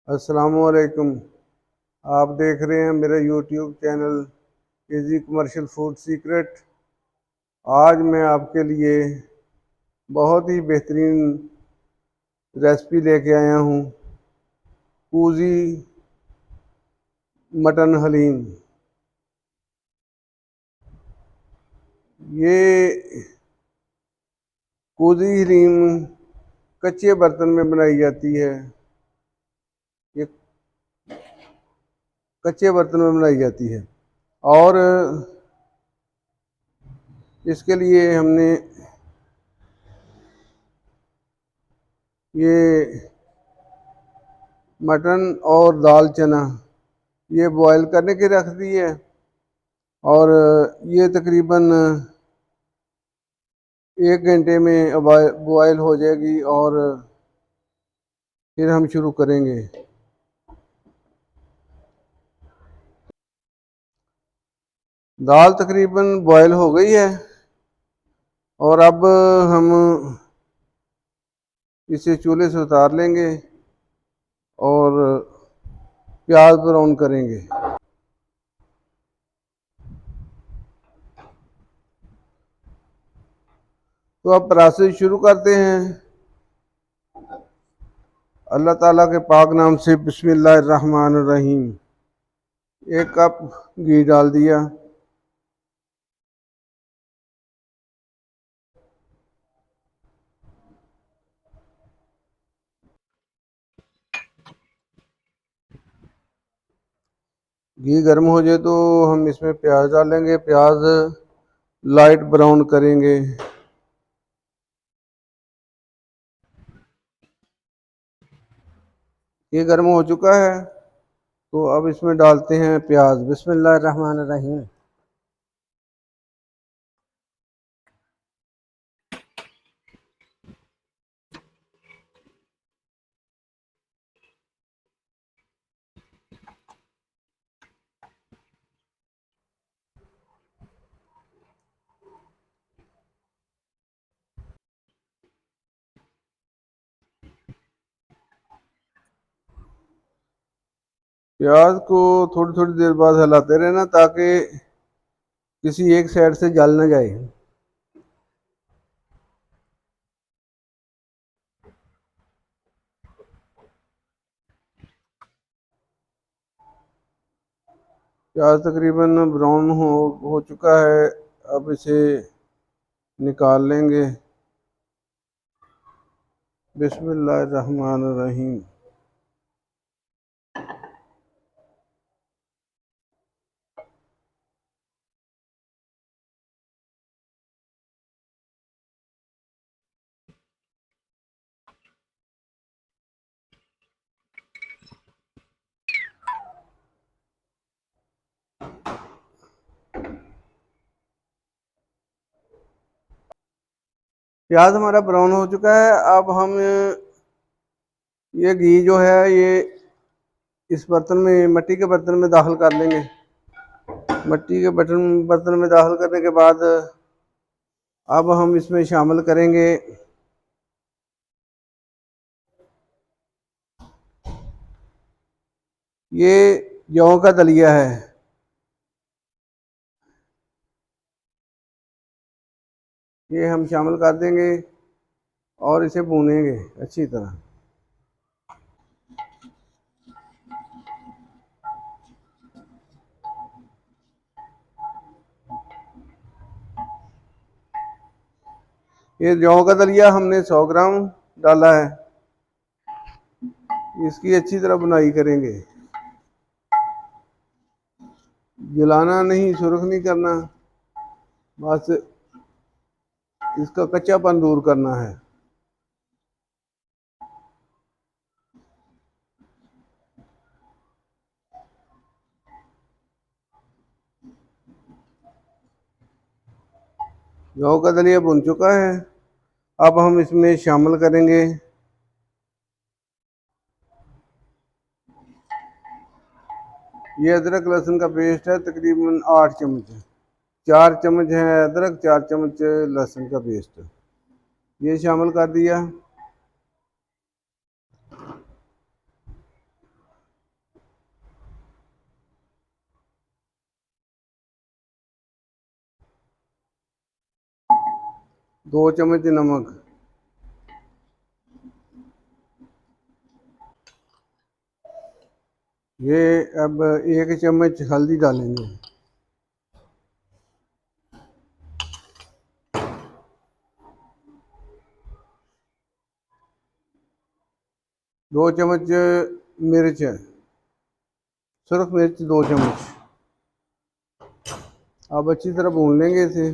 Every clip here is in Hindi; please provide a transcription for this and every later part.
अस्सलामुअलैकुम। आप देख रहे हैं मेरा YouTube channel easy commercial food secret. आज मैं आपके लिए बहुत ही बेहतरीन रेसिपी लेके आया हूँ, पूजी मटन हलीम। ये पूजी हलीम कच्चे बर्तन में बनाई जाती है। ये कच्चे बर्तन में बनाई जाती है और इसके लिए हमने ये मटन और दाल चना ये बॉयल करने की रख दी है और ये तकरीबन 1 घंटे में बॉयल हो जाएगी और फिर हम शुरू करेंगे। दाल तकरीबन बॉयल हो गई है और अब हम इसे चूल्हे से उतार लेंगे और प्याज ब्राउन करेंगे। तो अब प्रोसेस शुरू करते हैं। अल्लाह ताला के पाक नाम से बिस्मिल्लाहिर्रहमानिर्रहीम। 1 कप घी डाल दिया। घी गर्म हो जाए तो हम इसमें प्याज डालेंगे। प्याज लाइट ब्राउन करेंगे। ये गर्म हो चुका है तो अब इसमें डालते हैं प्याज। बिस्मिल्लाहिर्रहमानिर्रहीम। प्याज को थोड़ी थोड़ी देर बाद हिलाते रहना ताकि किसी एक साइड से जल ना जाए। प्याज तकरीबन ब्राउन हो चुका है। अब इसे निकाल लेंगे। बिस्मिल्लाहिर्रहमानिर्रहीम। प्याज हमारा ब्राउन हो चुका है। अब हम ये घी जो है ये इस बर्तन में, मिट्टी के बर्तन में दाखिल कर लेंगे। मिट्टी के बर्तन में दाखिल करने के बाद अब हम इसमें शामिल करेंगे ये जौ का दलिया है। ये हम शामिल कर देंगे और इसे भूनेंगे अच्छी तरह। ये जौ का दलिया हमने 100 ग्राम डाला है। इसकी अच्छी तरह बुनाई करेंगे। जलाना नहीं, सुर्ख नहीं करना, बस इसका कच्चापन दूर करना है। जौ का दलिया बुन चुका है। अब हम इसमें शामिल करेंगे ये अदरक लहसुन का पेस्ट है, तकरीबन 8 चम्मच। 4 चम्मच है अदरक, 4 चम्मच लहसुन का पेस्ट, ये शामिल कर दिया। 2 चम्मच नमक, ये अब 1 चम्मच हल्दी डालेंगे, 2 चम्मच मिर्च है, सुरख मिर्च 2 चम्मच। अब अच्छी तरह भून लेंगे इसे।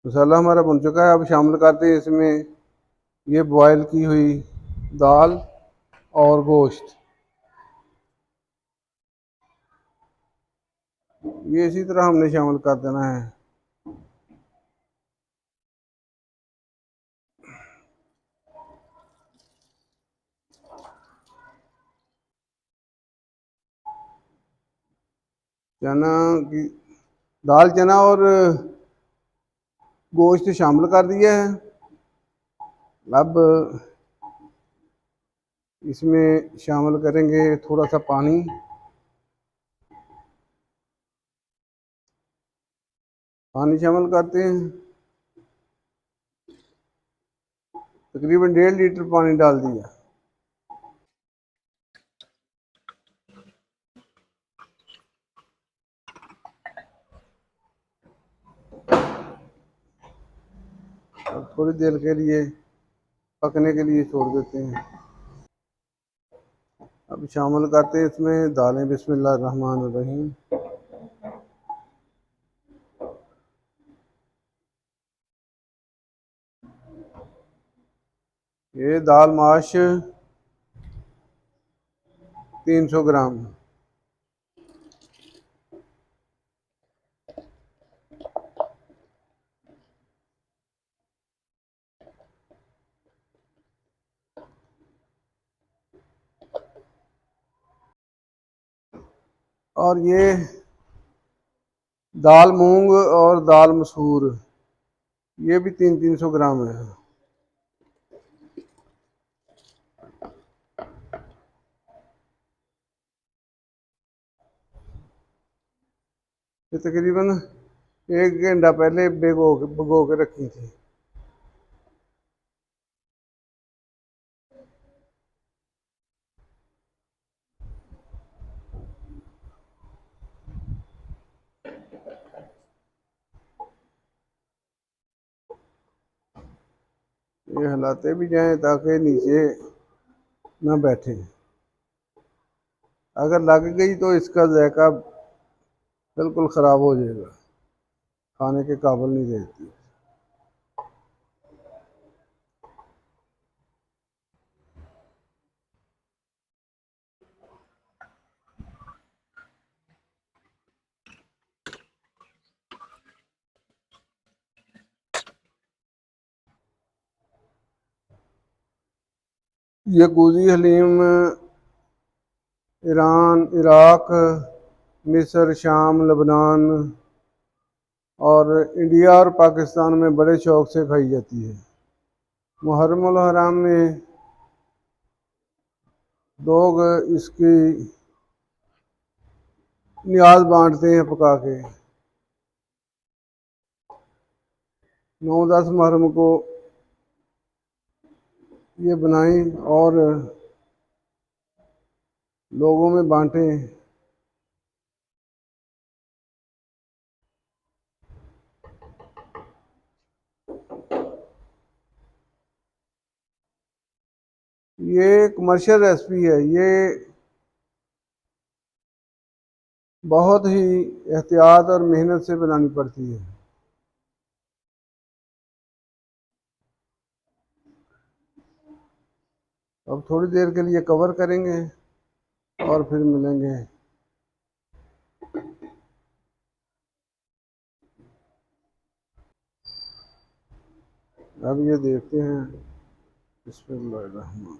मसाला हमारा भुन चुका है। अब शामिल करते हैं इसमें ये बॉयल की हुई दाल और गोश्त। ये इसी तरह हमने शामिल कर देना है। चना की दाल, चना और गोश्त शामिल कर दिया है। अब इसमें शामिल करेंगे थोड़ा सा पानी, पानी शामिल करते हैं। तकरीबन 1.5 लीटर पानी डाल दिया। अब थोड़ी देर के लिए पकने के लिए छोड़ देते हैं। अब शामिल करते हैं इसमें दालें। बिस्मिल्लाह रहमान रहीम। ये दाल माश 300 ग्राम, और ये दाल मूंग और दाल मसूर, ये भी 300 ग्राम है। ये तकरीबन 1 घंटा पहले भिगो के रखी थी। ये हिलाते भी जाएं ताकि नीचे ना बैठे। अगर लग गई तो इसका जायका बिल्कुल ख़राब हो जाएगा, खाने के काबिल नहीं रहती। ये गोजी हलीम ईरान, इराक, मिस्र, शाम, लेबनान और इंडिया और पाकिस्तान में बड़े शौक से खाई जाती है। मुहर्रम उल हराम में लोग इसकी नियाज बांटते हैं पका के। 9-10 मुहर्रम को ये बनाएं और लोगों में बांटें। ये कमर्शियल रेसिपी है, ये बहुत ही एहतियात और मेहनत से बनानी पड़ती है। अब थोड़ी देर के लिए कवर करेंगे और फिर मिलेंगे। अब ये देखते हैं। बिस्मिल्लाहिर्रहमान।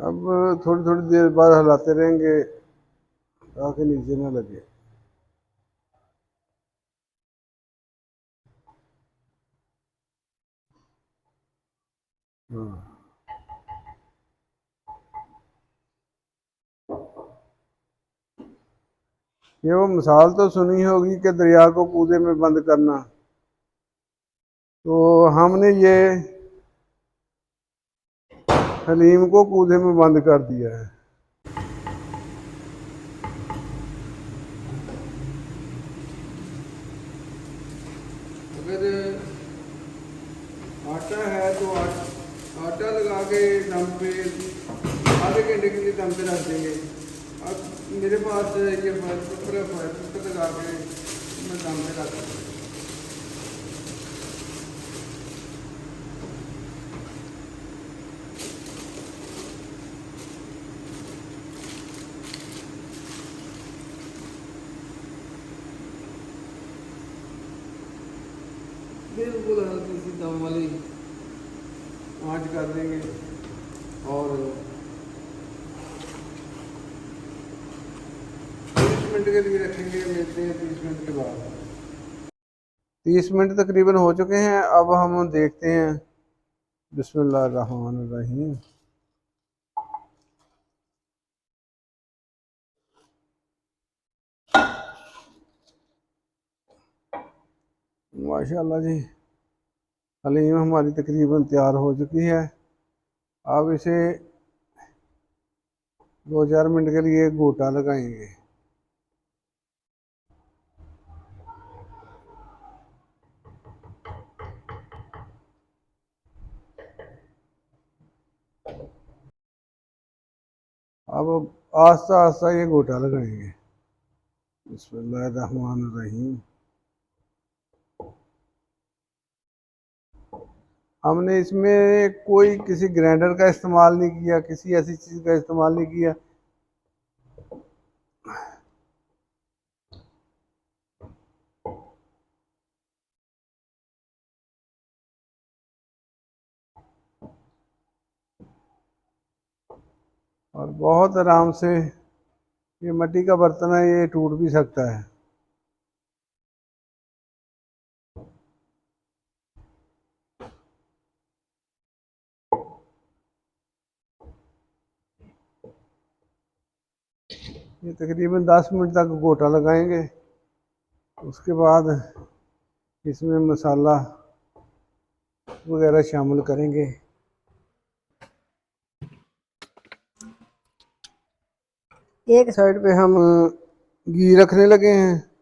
अब थोड़ी थोड़ी देर बाद हिलाते रहेंगे ताकि नीचे ना लगे। हाँ, ये वो मिसाल तो सुनी होगी कि दरिया को कूदे में बंद करना। तो हमने ये हलीम को कूदे में बंद कर दिया है। अगर आटा है तो आटा लगा के दम पे आधे घंटे के लिए दम पे रख देंगे। अब मेरे पास ये फायर कुकर है, फायर कुकर लगा के मैं दम पे रख दूँगा। बिल्कुल हल्की सी दम वाली आँच कर देंगे और 30 मिनट के लिए रखेंगे। मिलते हैं 30 मिनट के बाद। 30 मिनट तकरीबन हो चुके हैं। अब हम देखते हैं। बिस्मिल्लाह रहमान रहीम। माशाल्लाह जी, हलीम हमारी तकरीबन तैयार हो चुकी है। अब इसे 2-4 मिनट के लिए गोटा लगाएंगे। अब आस्ता आस्ता ये गोटा लगाएंगे। बिस्मिल्लाहिर्रहमानिर्रहीम। हमने इसमें कोई किसी ग्राइंडर का इस्तेमाल नहीं किया, किसी ऐसी चीज़ का इस्तेमाल नहीं किया। और बहुत आराम से, ये मिट्टी का बर्तन है, ये टूट भी सकता है। ये तकरीबन 10 मिनट तक गोटा लगाएंगे। उसके बाद इसमें मसाला वगैरह शामिल करेंगे। एक साइड पे हम घी रखने लगे हैं।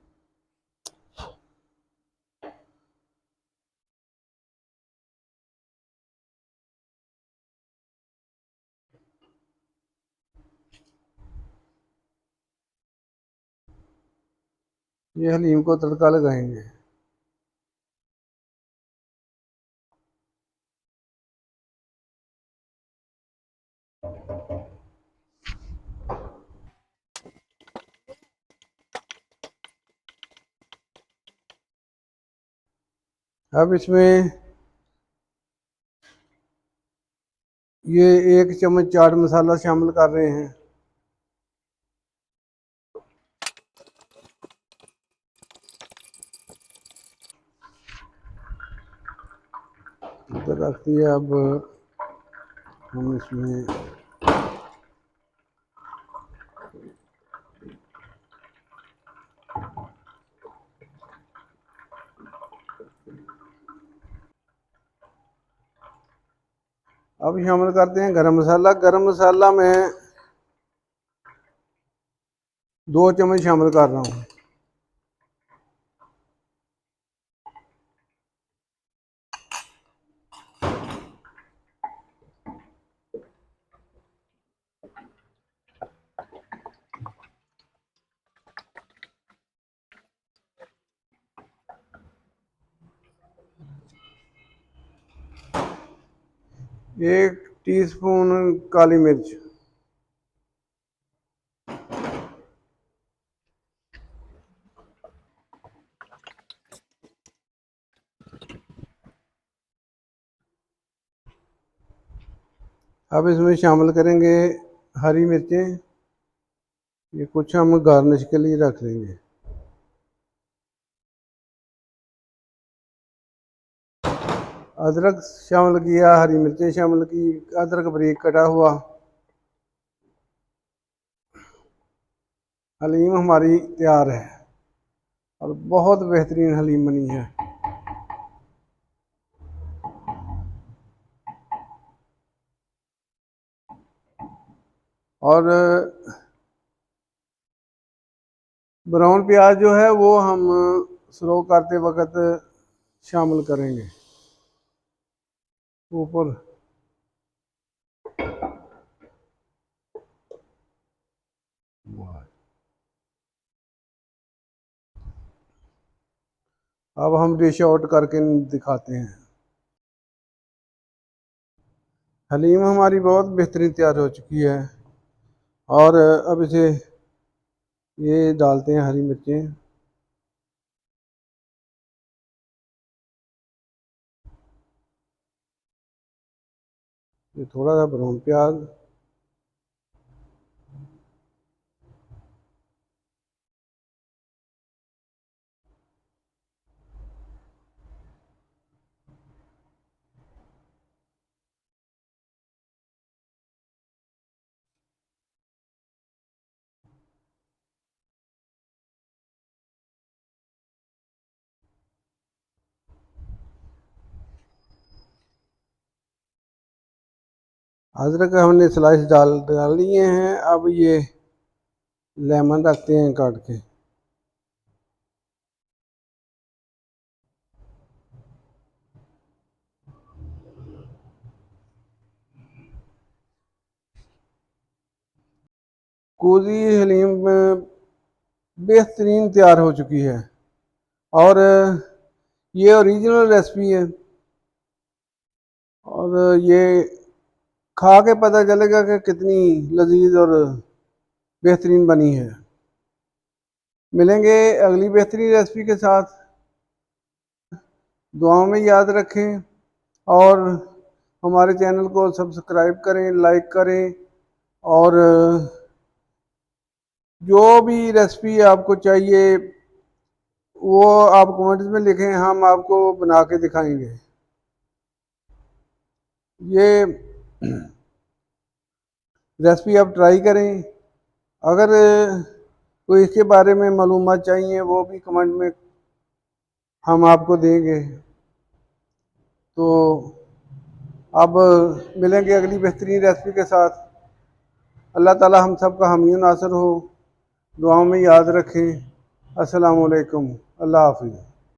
ये हलीम को तड़का लगाएंगे। अब इसमें ये 1 चम्मच चाट मसाला शामिल कर रहे हैं। इधर रख दिया। अब हम इसमें अब शामिल करते हैं गरम मसाला। गरम मसाला में 2 चम्मच शामिल कर रहा हूँ। एक टीस्पून काली मिर्च। अब इसमें शामिल करेंगे हरी मिर्चें, ये कुछ हम गार्निश के लिए रख लेंगे। अदरक शामिल किया, हरी मिर्चें शामिल की, अदरक बारीक कटा हुआ। हलीम हमारी तैयार है और बहुत बेहतरीन हलीम बनी है। और ब्राउन प्याज जो है वो हम सर्व करते वक्त शामिल करेंगे ऊपर। अब हम डिश आउट करके दिखाते हैं। हलीम हमारी बहुत बेहतरीन तैयार हो चुकी है और अब इसे ये डालते हैं हरी मिर्चें। ये थोड़ा सा ब्राउन प्याज, अदरक हमने स्लाइस डाल लिए हैं। अब ये लेमन रखते हैं काट के। कोजी हलीम बेहतरीन तैयार हो चुकी है और ये ओरिजिनल रेसिपी है और ये खा के पता चलेगा कि कितनी लजीज और बेहतरीन बनी है। मिलेंगे अगली बेहतरीन रेसिपी के साथ। दुआओं में याद रखें और हमारे चैनल को सब्सक्राइब करें, लाइक करें और जो भी रेसिपी आपको चाहिए वो आप कमेंट्स में लिखें, हम आपको बना के दिखाएंगे। ये रेसिपी आप ट्राई करें। अगर कोई इसके बारे में मालूमात चाहिए वो भी कमेंट में हम आपको देंगे। तो अब मिलेंगे अगली बेहतरीन रेसिपी के साथ। अल्लाह ताला हम सब का हामी नासर हो। दुआओं में याद रखें। अस्सलाम वालेकुम। अल्लाह हाफिज़।